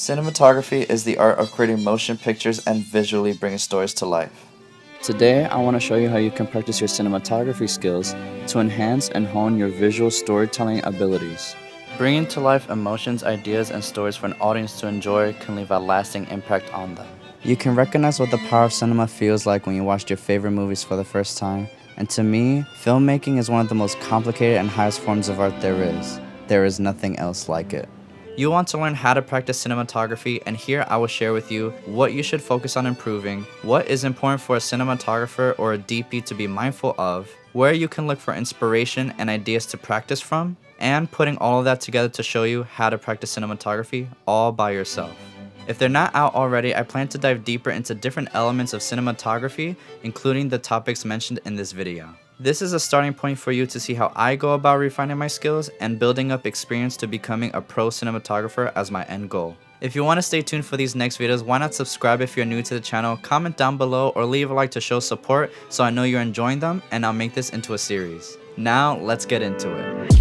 Cinematography is the art of creating motion pictures and visually bringing stories to life. Today, I want to show you how you can practice your cinematography skills to enhance and hone your visual storytelling abilities. Bringing to life emotions, ideas, and stories for an audience to enjoy can leave a lasting impact on them. You can recognize what the power of cinema feels like when you watched your favorite movies for the first time. And to me, filmmaking is one of the most complicated and highest forms of art there is. There is nothing else like it. You want to learn how to practice cinematography, and here I will share with you what you should focus on improving, what is important for a cinematographer or a DP to be mindful of, where you can look for inspiration and ideas to practice from, and putting all of that together to show you how to practice cinematography all by yourself. If they're not out already, I plan to dive deeper into different elements of cinematography, including the topics mentioned in this video. This is a starting point for you to see how I go about refining my skills and building up experience to becoming a pro cinematographer as my end goal. If you want to stay tuned for these next videos, why not subscribe if you're new to the channel, comment down below, or leave a like to show support so I know you're enjoying them, and I'll make this into a series. Now, let's get into it.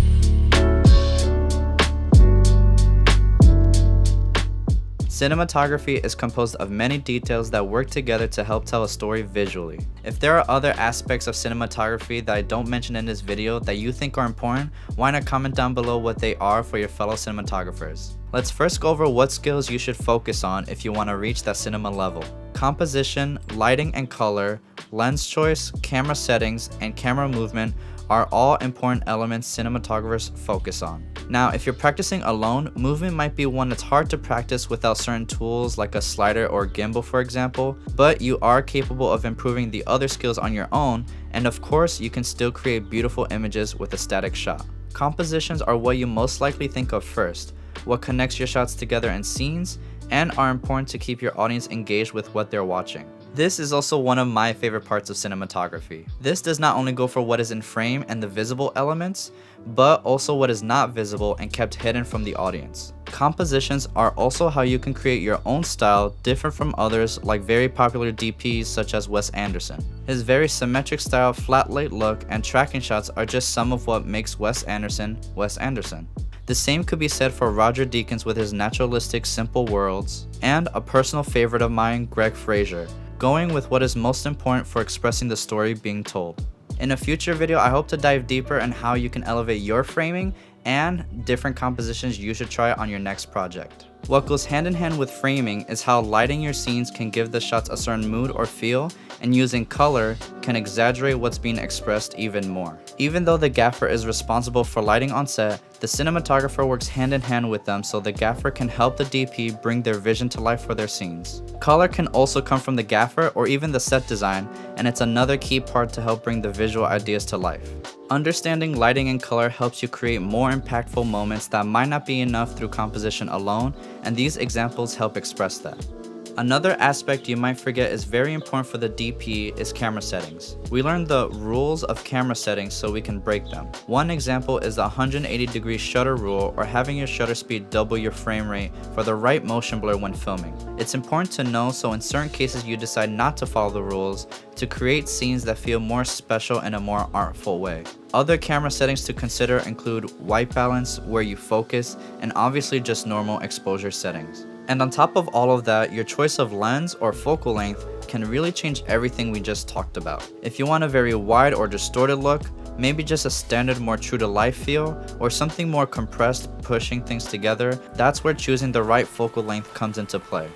Cinematography is composed of many details that work together to help tell a story visually. If there are other aspects of cinematography that I don't mention in this video that you think are important, why not comment down below what they are for your fellow cinematographers. Let's first go over what skills you should focus on if you want to reach that cinema level. Composition, lighting and color, lens choice, camera settings, and camera movement are all important elements cinematographers focus on. Now, if you're practicing alone, movement might be one that's hard to practice without certain tools like a slider or gimbal, for example, but you are capable of improving the other skills on your own, and of course, you can still create beautiful images with a static shot. Compositions are what you most likely think of first, what connects your shots together in scenes, and are important to keep your audience engaged with what they're watching. This is also one of my favorite parts of cinematography. This does not only go for what is in frame and the visible elements, but also what is not visible and kept hidden from the audience. Compositions are also how you can create your own style different from others, like very popular DPs such as Wes Anderson. His very symmetric style, flat light look, and tracking shots are just some of what makes Wes Anderson Wes Anderson. The same could be said for Roger Deakins with his naturalistic simple worlds, and a personal favorite of mine, Greig Fraser, going with what is most important for expressing the story being told. In a future video, I hope to dive deeper in how you can elevate your framing and different compositions you should try on your next project. What goes hand in hand with framing is how lighting your scenes can give the shots a certain mood or feel, and using color can exaggerate what's being expressed even more. Even though the gaffer is responsible for lighting on set, the cinematographer works hand in hand with them so the gaffer can help the DP bring their vision to life for their scenes. Color can also come from the gaffer or even the set design, and it's another key part to help bring the visual ideas to life. Understanding lighting and color helps you create more impactful moments that might not be enough through composition alone, and these examples help express that. Another aspect you might forget is very important for the DP is camera settings. We learned the rules of camera settings so we can break them. One example is the 180-degree shutter rule, or having your shutter speed double your frame rate for the right motion blur when filming. It's important to know, so in certain cases you decide not to follow the rules to create scenes that feel more special in a more artful way. Other camera settings to consider include white balance, where you focus, and obviously just normal exposure settings. And on top of all of that, your choice of lens or focal length can really change everything we just talked about. If you want a very wide or distorted look, maybe just a standard more true to life feel, or something more compressed, pushing things together, that's where choosing the right focal length comes into play.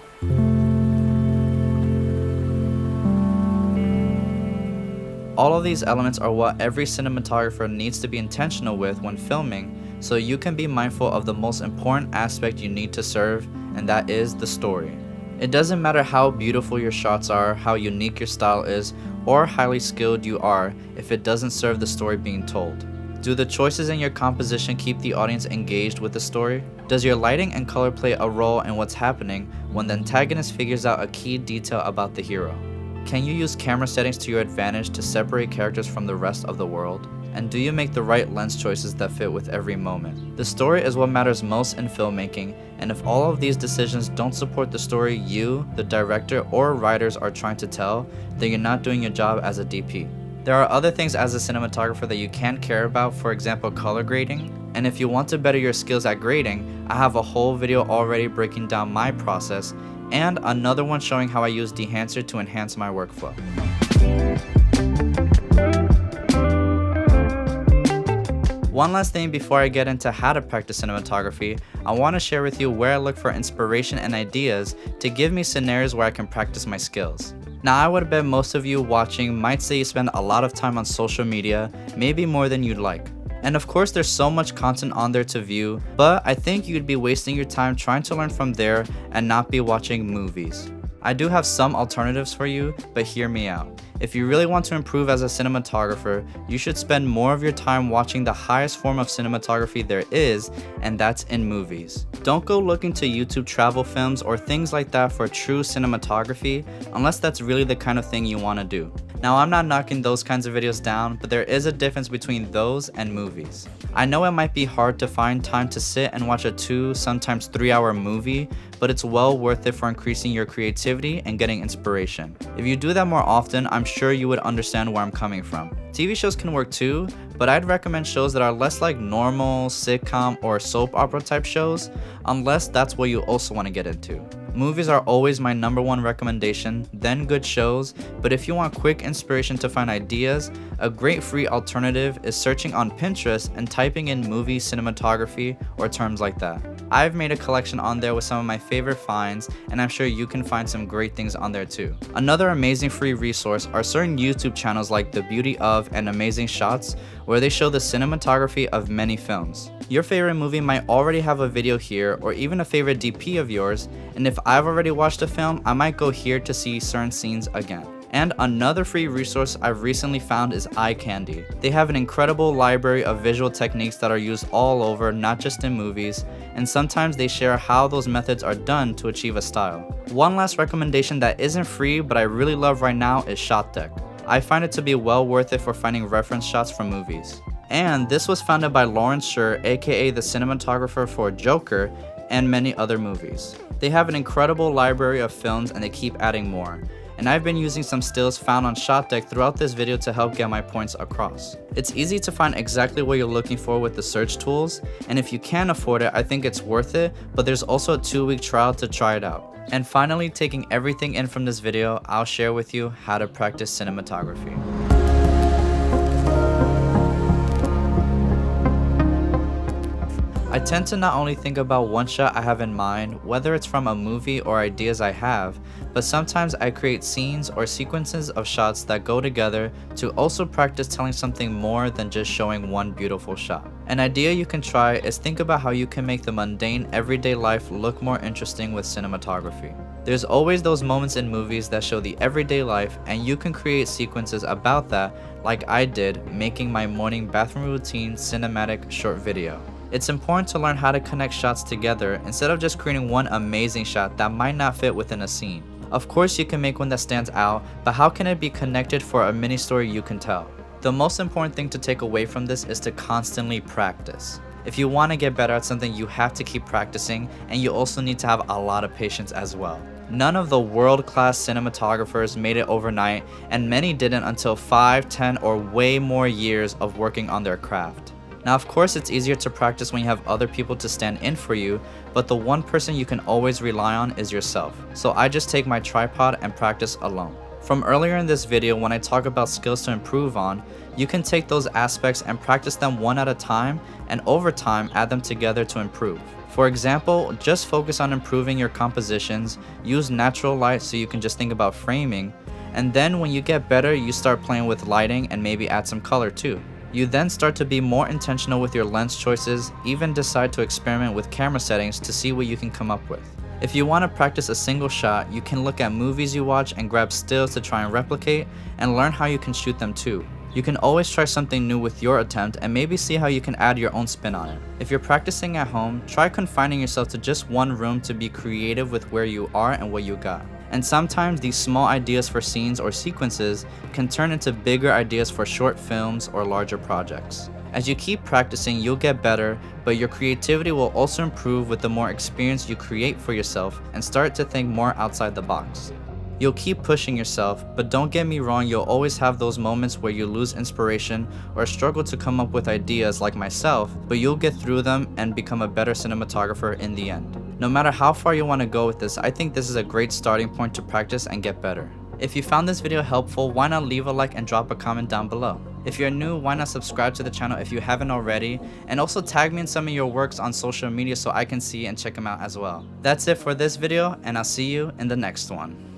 All of these elements are what every cinematographer needs to be intentional with when filming, so you can be mindful of the most important aspect you need to serve, and that is the story. It doesn't matter how beautiful your shots are, how unique your style is, or highly skilled you are if it doesn't serve the story being told. Do the choices in your composition keep the audience engaged with the story? Does your lighting and color play a role in what's happening when the antagonist figures out a key detail about the hero? Can you use camera settings to your advantage to separate characters from the rest of the world? And do you make the right lens choices that fit with every moment? The story is what matters most in filmmaking, and if all of these decisions don't support the story you, the director, or writers are trying to tell, then you're not doing your job as a DP. There are other things as a cinematographer that you can care about, for example color grading, and if you want to better your skills at grading, I have a whole video already breaking down my process and another one showing how I use Dehancer to enhance my workflow. One last thing before I get into how to practice cinematography, I want to share with you where I look for inspiration and ideas to give me scenarios where I can practice my skills. Now I would bet most of you watching might say you spend a lot of time on social media, maybe more than you'd like. And of course there's so much content on there to view, but I think you'd be wasting your time trying to learn from there and not be watching movies. I do have some alternatives for you, but hear me out. If you really want to improve as a cinematographer, you should spend more of your time watching the highest form of cinematography there is, and that's in movies. Don't go looking to YouTube travel films or things like that for true cinematography, unless that's really the kind of thing you want to do. Now I'm not knocking those kinds of videos down, but there is a difference between those and movies. I know it might be hard to find time to sit and watch a 2, sometimes 3-hour movie, but it's well worth it for increasing your creativity and getting inspiration. If you do that more often, I'm sure you would understand where I'm coming from. TV shows can work too, but I'd recommend shows that are less like normal sitcom or soap opera type shows, unless that's what you also want to get into. Movies are always my #1 recommendation, then good shows, but if you want quick inspiration to find ideas, a great free alternative is searching on Pinterest and typing in movie cinematography or terms like that. I've made a collection on there with some of my favorite finds, and I'm sure you can find some great things on there too. Another amazing free resource are certain YouTube channels like The Beauty of and Amazing Shots, where they show the cinematography of many films. Your favorite movie might already have a video here, or even a favorite DP of yours, and if I've already watched a film, I might go here to see certain scenes again. And another free resource I've recently found is Eye Candy. They have an incredible library of visual techniques that are used all over, not just in movies, and sometimes they share how those methods are done to achieve a style. One last recommendation that isn't free but I really love right now is ShotDeck. I find it to be well worth it for finding reference shots from movies. And this was founded by Lawrence Sher, aka the cinematographer for Joker and many other movies. They have an incredible library of films and they keep adding more. And I've been using some stills found on ShotDeck throughout this video to help get my points across. It's easy to find exactly what you're looking for with the search tools, and if you can afford it, I think it's worth it, but there's also a 2-week trial to try it out. And finally, taking everything in from this video, I'll share with you how to practice cinematography. I tend to not only think about one shot I have in mind, whether it's from a movie or ideas I have, but sometimes I create scenes or sequences of shots that go together to also practice telling something more than just showing one beautiful shot. An idea you can try is think about how you can make the mundane everyday life look more interesting with cinematography. There's always those moments in movies that show the everyday life, and you can create sequences about that like I did making my morning bathroom routine cinematic short video. It's important to learn how to connect shots together instead of just creating one amazing shot that might not fit within a scene. Of course you can make one that stands out, but how can it be connected for a mini story you can tell? The most important thing to take away from this is to constantly practice. If you want to get better at something, you have to keep practicing, and you also need to have a lot of patience as well. None of the world-class cinematographers made it overnight, and many didn't until 5, 10, or way more years of working on their craft. Now of course it's easier to practice when you have other people to stand in for you, but the one person you can always rely on is yourself. So I just take my tripod and practice alone. From earlier in this video when I talk about skills to improve on, you can take those aspects and practice them one at a time, and over time add them together to improve. For example, just focus on improving your compositions, use natural light so you can just think about framing, and then when you get better you start playing with lighting and maybe add some color too. You then start to be more intentional with your lens choices, even decide to experiment with camera settings to see what you can come up with. If you want to practice a single shot, you can look at movies you watch and grab stills to try and replicate, and learn how you can shoot them too. You can always try something new with your attempt and maybe see how you can add your own spin on it. If you're practicing at home, try confining yourself to just one room to be creative with where you are and what you got. And sometimes these small ideas for scenes or sequences can turn into bigger ideas for short films or larger projects. As you keep practicing, you'll get better, but your creativity will also improve with the more experience you create for yourself and start to think more outside the box. You'll keep pushing yourself, but don't get me wrong, you'll always have those moments where you lose inspiration or struggle to come up with ideas like myself, but you'll get through them and become a better cinematographer in the end. No matter how far you want to go with this, I think this is a great starting point to practice and get better. If you found this video helpful, why not leave a like and drop a comment down below. If you're new, why not subscribe to the channel if you haven't already, and also tag me in some of your works on social media so I can see and check them out as well. That's it for this video, and I'll see you in the next one.